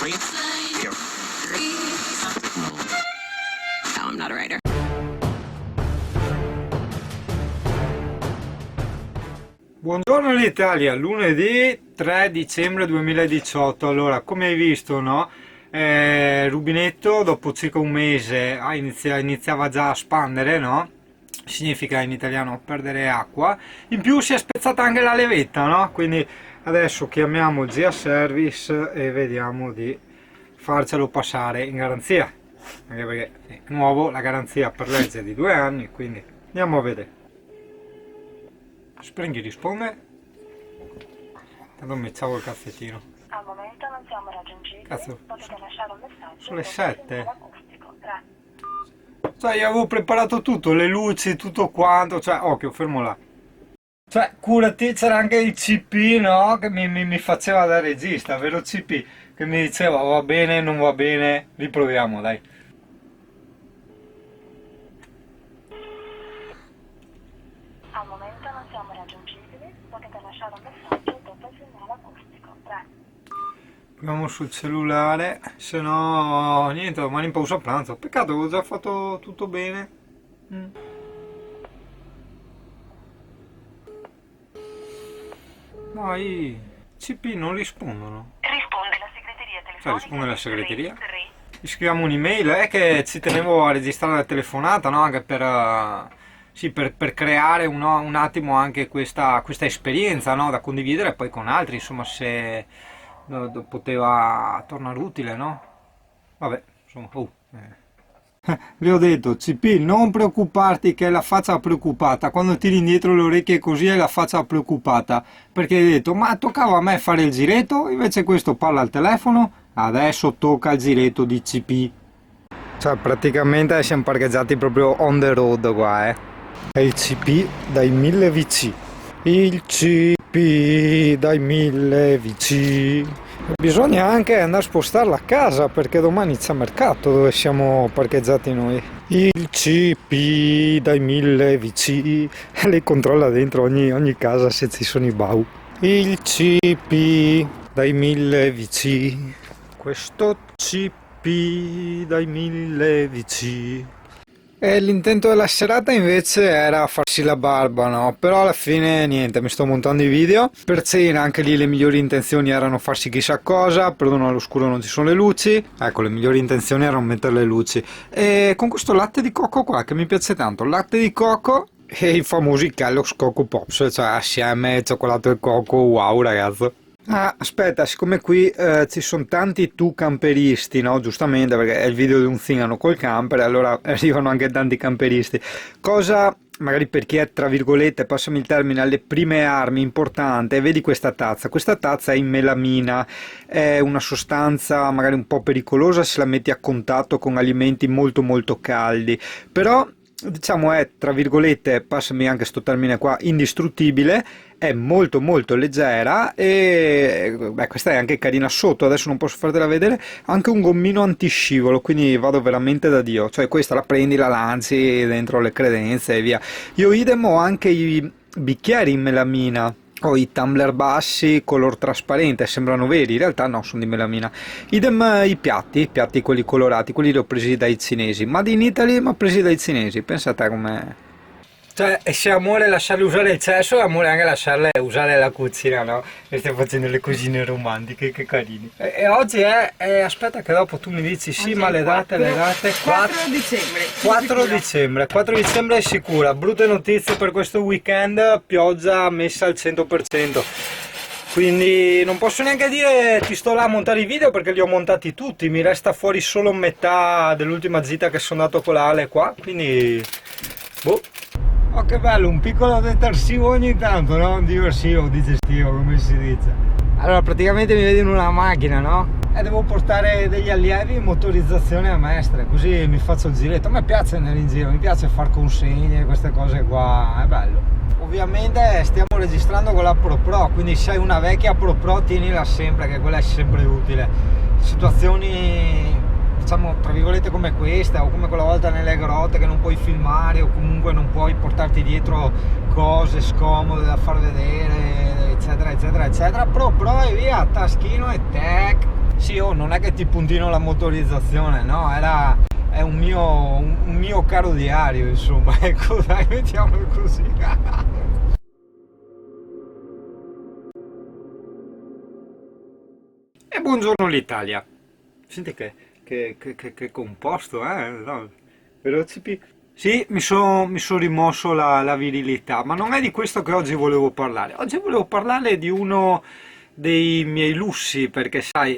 No, I'm not a writer. Buongiorno l'Italia, lunedì 3 dicembre 2018. Allora, come hai visto, no? Rubinetto dopo circa un mese iniziava già a spandere, no? Significa in italiano perdere acqua. In più si è spezzata anche la levetta, no? Quindi adesso chiamiamo il GA Service e vediamo di farcelo passare in garanzia. Anche perché è nuovo, la garanzia per legge è di 2 anni, quindi andiamo a vedere. Springhi risponde. Tanto mi ciao il cazzettino. Al momento non siamo raggiungibili. Cazzo, Potete lasciare un messaggio. sono le dopo il 7. segnale acustico. Grazie. Cioè, io avevo preparato tutto, le luci, tutto quanto. Cioè, occhio, fermo là. Cioè, curati, c'era anche il CP, no? Che mi faceva da regista, vero CP? Che mi diceva va bene, non va bene, riproviamo, dai. Al momento non siamo raggiungibili. Potete lasciare un messaggio dopo il segnale acustico. Grazie. Proviamo sul cellulare, se no niente, domani in pausa pranzo. Peccato, avevo già fatto tutto bene. No, i CP non rispondono. Risponde la segreteria telefonica. Cioè, risponde la segreteria? 3. Gli scriviamo un'email, è che ci tenevo a registrare la telefonata, no? Anche per creare un attimo anche questa esperienza, no? Da condividere poi con altri, insomma, se poteva tornare utile, no? Vabbè, insomma, vi ho detto, CP, non preoccuparti che è la faccia preoccupata, quando tiri indietro le orecchie così è la faccia preoccupata, perché hai detto, ma toccava a me fare il giretto, invece questo parla al telefono, adesso tocca il giretto di CP. Cioè, praticamente siamo parcheggiati proprio on the road qua, È il CP dai 1000 VC. Il CP dai 1000 VC. Bisogna anche andare a spostarla a casa perché domani c'è mercato dove siamo parcheggiati noi. Il CP dai 1000 VC. Lei controlla dentro ogni casa se ci sono i bau. Il CP dai 1000 VC. Questo CP dai 1000 VC. E l'intento della serata invece era farsi la barba, no? Però alla fine niente, mi sto montando i video. Per cena anche lì le migliori intenzioni erano farsi chissà cosa, perdono all'oscuro non ci sono le luci. Ecco, le migliori intenzioni erano mettere le luci. E con questo latte di cocco qua che mi piace tanto, latte di cocco e i famosi Kellogg's Coco Pops, cioè assieme cioccolato e cocco, wow ragazzo. Ah, aspetta, siccome qui ci sono tanti tu camperisti, no? Giustamente, perché è il video di un zingano col camper, allora arrivano anche tanti camperisti. Cosa, magari per chi è, tra virgolette, passami il termine, alle prime armi importante, vedi questa tazza è in melamina, è una sostanza magari un po' pericolosa se la metti a contatto con alimenti molto molto caldi, però diciamo è, tra virgolette, passami anche sto termine qua, indistruttibile, è molto molto leggera e questa è anche carina sotto, adesso non posso fartela vedere, anche un gommino antiscivolo, quindi vado veramente da Dio, cioè questa la prendi, la lanci dentro le credenze e via. Io idem ho anche i bicchieri in melamina, ho i tumbler bassi color trasparente, sembrano veri, in realtà no, sono di melamina. Idem i piatti quelli colorati, quelli li ho presi dai cinesi, Made in Italy ma presi dai cinesi, pensa a te com'è. Cioè, e se amore lasciarle usare il cesso, è amore anche lasciarle usare la cucina, no? E stiamo facendo le cosine romantiche, che carini. E oggi aspetta che dopo tu mi dici sì, ma le date. 4 dicembre. 4 dicembre è sicura. Brutte notizie per questo weekend, pioggia messa al 100%. Quindi non posso neanche dire ti sto là a montare i video perché li ho montati tutti, mi resta fuori solo metà dell'ultima gita che sono andato con la Ale qua, quindi boh. Oh che bello, un piccolo detersivo ogni tanto, no? Diversivo, digestivo, come si dice. Allora praticamente mi vedi in una macchina, no? E devo portare degli allievi in motorizzazione a Mestre, così mi faccio il giretto. A me piace andare in giro, mi piace far consegne, queste cose qua, è bello. Ovviamente stiamo registrando con la Pro, quindi se hai una vecchia Pro tienila sempre, che quella è sempre utile. Situazioni, diciamo, tra virgolette come questa, o come quella volta nelle grotte che non puoi filmare o comunque non puoi portarti dietro cose scomode da far vedere, eccetera eccetera eccetera. Pro e via, taschino e tac. Sì, oh, non è che ti puntino la motorizzazione, no, è un mio caro diario, insomma, ecco, dai, mettiamolo così. E buongiorno l'Italia. Senti che composto, no, veloci Sì, mi son rimosso la virilità, ma non è di questo che oggi volevo parlare. Oggi volevo parlare di uno dei miei lussi, perché sai,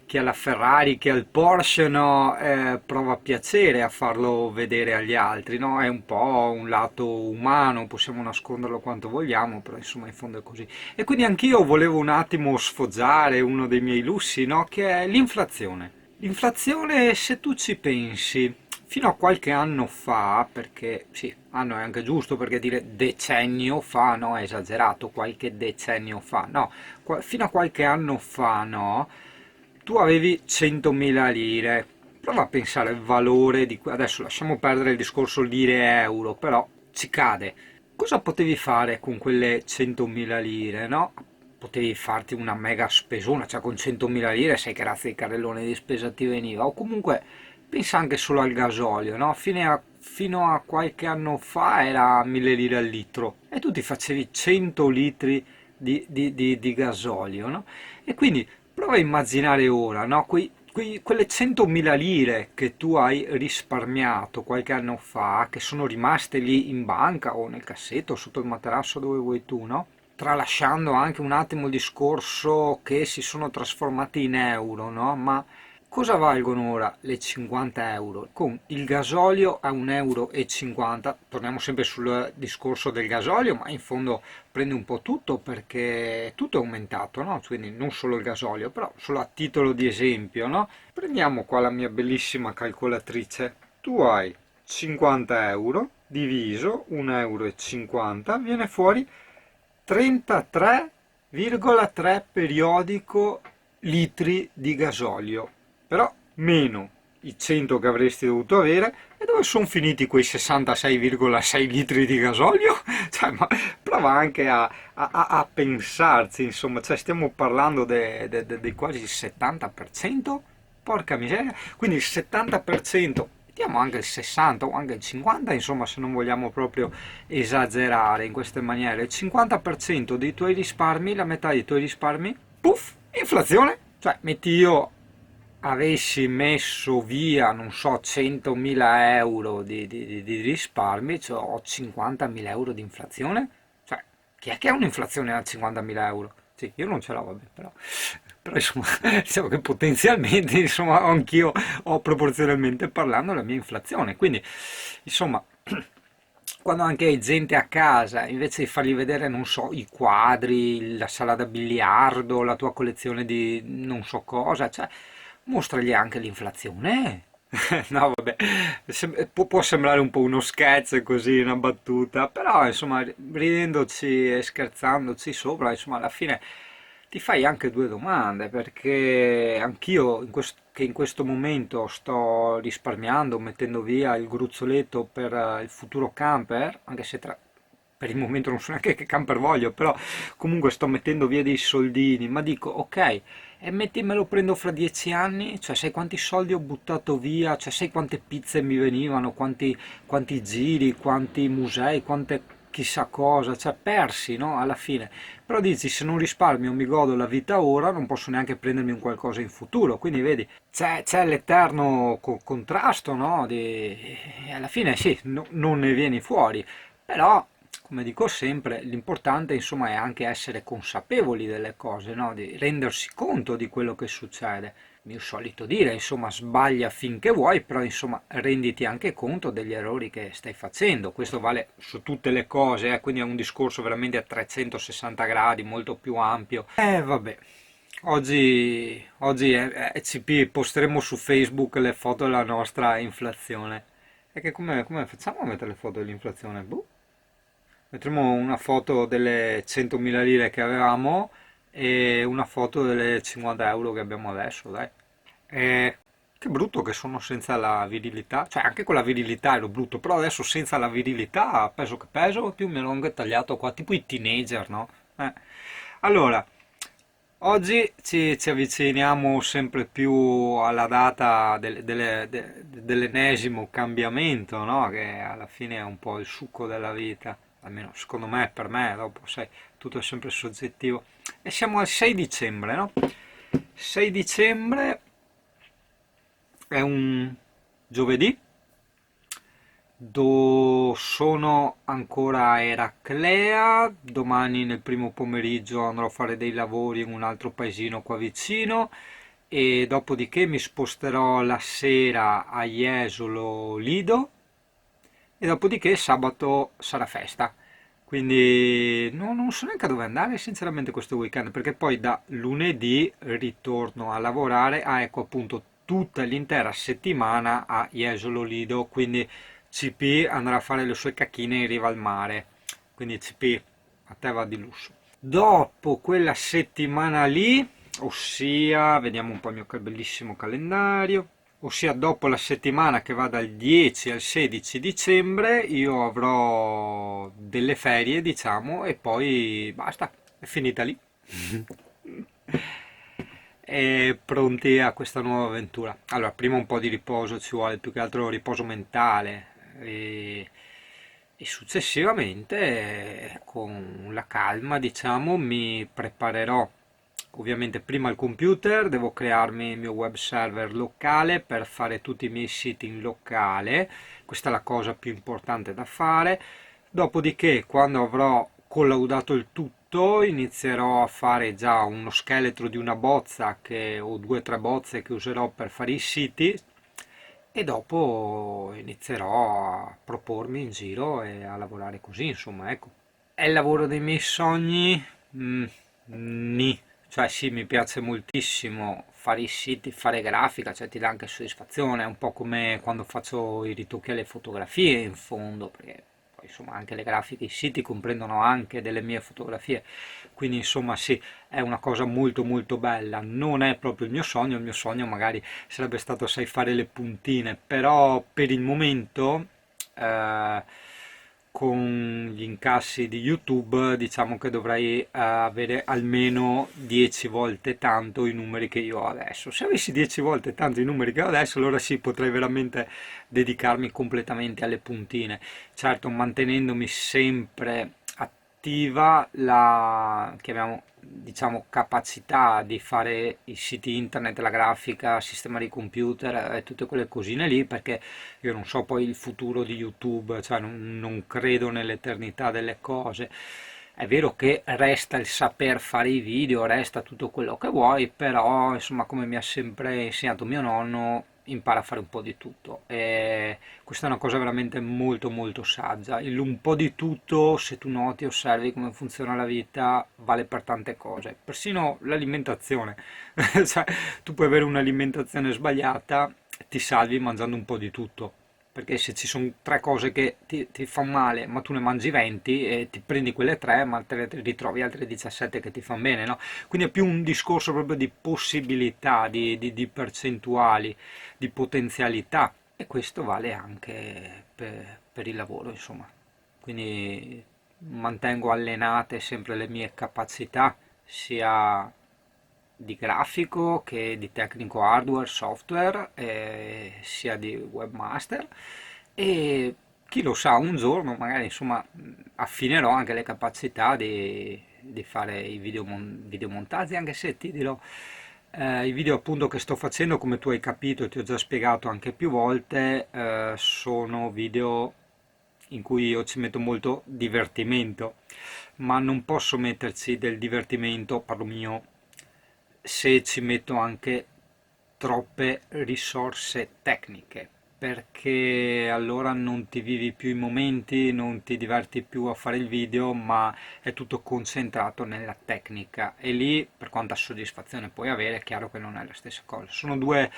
chi ha la Ferrari, chi ha il Porsche, no, prova piacere a farlo vedere agli altri, no? È un po' un lato umano, possiamo nasconderlo quanto vogliamo, però insomma in fondo è così. E quindi anch'io volevo un attimo sfoggiare uno dei miei lussi, no? Che è l'inflazione. L'inflazione, se tu ci pensi, fino a qualche anno fa, perché sì, anno è anche giusto perché dire decennio fa, no, è esagerato, qualche decennio fa, no, fino a qualche anno fa, no, tu avevi 100.000 lire. Prova a pensare al valore di... Adesso lasciamo perdere il discorso lire-euro, però ci cade. Cosa potevi fare con quelle 100.000 lire, no? Potevi farti una mega spesona, cioè con 100.000 lire sai che razza di carrellone di spesa ti veniva, o comunque pensa anche solo al gasolio, no? Fino a qualche anno fa era 1.000 lire al litro e tu ti facevi 100 litri di gasolio, no? E quindi prova a immaginare ora, no? Quelle 100.000 lire che tu hai risparmiato qualche anno fa, che sono rimaste lì in banca o nel cassetto, sotto il materasso dove vuoi tu, no? Tralasciando anche un attimo il discorso che si sono trasformati in euro, no? Ma cosa valgono ora le 50 euro? Con il gasolio a 1,50 euro, torniamo sempre sul discorso del gasolio, ma in fondo prende un po' tutto perché tutto è aumentato, no? Quindi non solo il gasolio, però solo a titolo di esempio, no? Prendiamo qua la mia bellissima calcolatrice. Tu hai 50 euro diviso 1,50 euro, viene fuori 33,3 periodico litri di gasolio, però meno i 100 che avresti dovuto avere. E dove sono finiti quei 66,6 litri di gasolio? Cioè, ma prova anche a pensarci, insomma, cioè, stiamo parlando di quasi il 70%, porca miseria, quindi il 70%, mettiamo anche il 60 o anche il 50, insomma, se non vogliamo proprio esagerare in queste maniere, il 50% dei tuoi risparmi, la metà dei tuoi risparmi, puff, inflazione. Cioè, metti io avessi messo via, non so, 100.000 euro di risparmi, cioè ho 50.000 euro di inflazione. Cioè, chi è che ha un'inflazione a 50.000 euro? Sì, io non ce l'ho, vabbè, però insomma, diciamo che potenzialmente, insomma, anch'io ho proporzionalmente parlando la mia inflazione. Quindi, insomma, quando anche hai gente a casa, invece di fargli vedere, non so, i quadri, la sala da biliardo, la tua collezione di non so cosa, cioè, mostragli anche l'inflazione. No, vabbè, può sembrare un po' uno scherzo così, una battuta, però insomma, ridendoci e scherzandoci sopra, insomma, alla fine ti fai anche due domande, perché anch'io che in questo momento sto risparmiando, mettendo via il gruzzoletto per il futuro camper, anche se per il momento non so neanche che camper voglio, però comunque sto mettendo via dei soldini, ma dico, ok, e metti me lo prendo fra 10 anni, cioè sai quanti soldi ho buttato via, cioè sai quante pizze mi venivano, quanti giri, quanti musei, quante chissà cosa, cioè persi, no? Alla fine. Però dici, se non risparmio, mi godo la vita ora, non posso neanche prendermi un qualcosa in futuro, quindi vedi, c'è l'eterno contrasto, no? E alla fine sì, non ne vieni fuori, però come dico sempre, l'importante insomma è anche essere consapevoli delle cose, no? Di rendersi conto di quello che succede. Mio solito dire, insomma, sbaglia finché vuoi, però insomma renditi anche conto degli errori che stai facendo. Questo vale su tutte le cose, quindi è un discorso veramente a 360 gradi, molto più ampio. Vabbè. Oggi CP posteremo su Facebook le foto della nostra inflazione. E che come facciamo a mettere le foto dell'inflazione? Boh. Metteremo una foto delle 100.000 lire che avevamo e una foto delle 50 euro che abbiamo adesso, dai. Che brutto che sono senza la virilità, cioè anche con la virilità ero brutto, però adesso senza la virilità, peso che peso, più me l'ho anche tagliato qua, tipo i teenager, no? Allora, Oggi ci avviciniamo sempre più alla data dell'ennesimo cambiamento, no? Che alla fine è un po' il succo della vita, almeno secondo me, per me, dopo sai, tutto è sempre soggettivo. E siamo al 6 dicembre, no? 6 dicembre è un giovedì. Sono ancora a Eraclea, domani nel primo pomeriggio andrò a fare dei lavori in un altro paesino qua vicino e dopodiché mi sposterò la sera a Jesolo Lido e dopodiché sabato sarà festa. Quindi non so neanche dove andare sinceramente questo weekend perché poi da lunedì ritorno a lavorare, ecco appunto tutta l'intera settimana a Jesolo Lido, quindi CP andrà a fare le sue cacchine in riva al mare, quindi CP a te va di lusso. Dopo quella settimana lì, ossia, vediamo un po' il mio bellissimo calendario, ossia dopo la settimana che va dal 10 al 16 dicembre, io avrò delle ferie, diciamo, e poi basta, è finita lì. E pronti a questa nuova avventura. Allora, prima un po' di riposo ci vuole, più che altro riposo mentale e successivamente con la calma, diciamo, mi preparerò. Ovviamente prima il computer, devo crearmi il mio web server locale per fare tutti i miei siti in locale, questa è la cosa più importante da fare. Dopodiché, quando avrò collaudato il tutto, inizierò a fare già uno scheletro di una bozza o due o tre bozze che userò per fare i siti e dopo inizierò a propormi in giro e a lavorare così, insomma, ecco. È il lavoro dei miei sogni? Nì. Cioè sì, mi piace moltissimo fare i siti, fare grafica, cioè ti dà anche soddisfazione, è un po' come quando faccio i ritocchi alle fotografie in fondo, perché poi insomma anche le grafiche, i siti comprendono anche delle mie fotografie, quindi insomma sì, è una cosa molto molto bella, non è proprio il mio sogno magari sarebbe stato, sai, fare le puntine, però per il momento eh, con gli incassi di YouTube diciamo che dovrei avere almeno 10 volte tanto i numeri che io ho adesso. Se avessi 10 volte tanto i numeri che ho adesso, allora sì, potrei veramente dedicarmi completamente alle puntine. Certo, mantenendomi sempre attiva la, chiamiamo, diciamo, capacità di fare i siti internet, la grafica, sistemare i computer e tutte quelle cosine lì, perché io non so poi il futuro di YouTube, cioè non credo nell'eternità delle cose. È vero che resta il saper fare i video, resta tutto quello che vuoi, però insomma come mi ha sempre insegnato mio nonno, impara a fare un po' di tutto. E questa è una cosa veramente molto molto saggia. Il un po' di tutto, se tu noti, osservi come funziona la vita, vale per tante cose, persino l'alimentazione. Cioè, tu puoi avere un'alimentazione sbagliata, ti salvi mangiando un po' di tutto. Perché se ci sono tre cose che ti fanno male, ma tu ne mangi 20 e ti prendi quelle tre, ma te ne ritrovi altre 17 che ti fanno bene, no? Quindi è più un discorso proprio di possibilità, di percentuali, di potenzialità. E questo vale anche per il lavoro, insomma. Quindi mantengo allenate sempre le mie capacità, sia di grafico che di tecnico hardware, software, sia di webmaster e chi lo sa, un giorno magari insomma affinerò anche le capacità di fare i videomontaggi, anche se ti dirò i video appunto che sto facendo, come tu hai capito e ti ho già spiegato anche più volte, sono video in cui io ci metto molto divertimento, ma non posso metterci del divertimento, parlo mio, se ci metto anche troppe risorse tecniche, perché allora non ti vivi più i momenti, non ti diverti più a fare il video, ma è tutto concentrato nella tecnica e lì, per quanta soddisfazione puoi avere, è chiaro che non è la stessa cosa. Sono due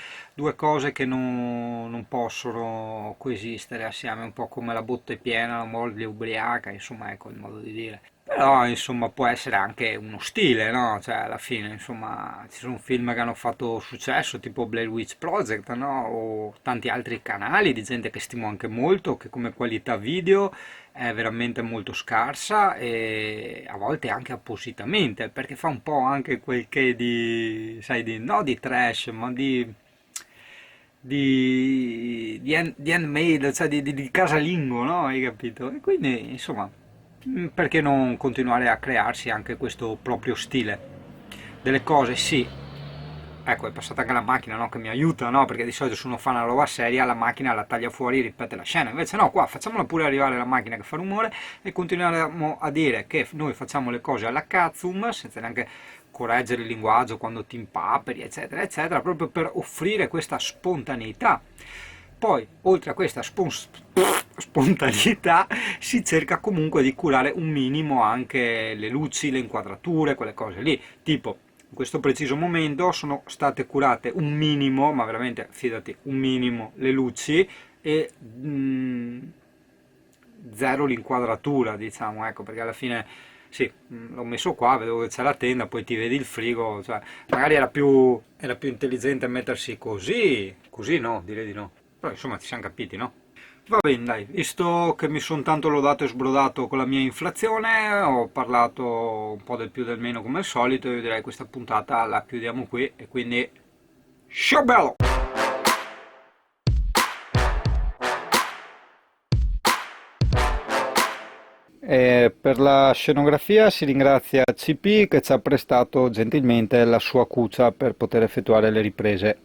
cose che non possono coesistere assieme, un po' come la botte piena, la moglie ubriaca, insomma, ecco il modo di dire. Però insomma può essere anche uno stile, no? Cioè alla fine insomma ci sono film che hanno fatto successo tipo Blair Witch Project, no? O tanti altri canali di gente che stimo anche molto, che come qualità video è veramente molto scarsa e a volte anche appositamente, perché fa un po' anche quel che di, sai, no di trash, ma di handmade, cioè di casalingo, no? Hai capito? E quindi, insomma, perché non continuare a crearsi anche questo proprio stile? Delle cose, sì. Ecco, è passata anche la macchina, no? Che mi aiuta, no? Perché di solito se uno fa una roba seria, la macchina la taglia fuori e ripete la scena. Invece no, qua facciamola pure arrivare la macchina che fa rumore e continuiamo a dire che noi facciamo le cose alla cazzum, senza neanche correggere il linguaggio quando ti impaperi, eccetera, eccetera, proprio per offrire questa spontaneità. Poi, oltre a questa spontaneità, si cerca comunque di curare un minimo anche le luci, le inquadrature, quelle cose lì. Tipo, in questo preciso momento sono state curate un minimo, ma veramente, fidati, un minimo le luci e zero l'inquadratura, diciamo, ecco, perché alla fine sì, l'ho messo qua, vedevo che c'è la tenda, poi ti vedi il frigo, cioè, magari era più intelligente mettersi così, così no, direi di no, però insomma ci siamo capiti, no? Va bene, dai, visto che mi sono tanto lodato e sbrodato con la mia inflazione, ho parlato un po' del più del meno come al solito, io direi questa puntata la chiudiamo qui e quindi ciao bello! E per la scenografia si ringrazia CP che ci ha prestato gentilmente la sua cuccia per poter effettuare le riprese.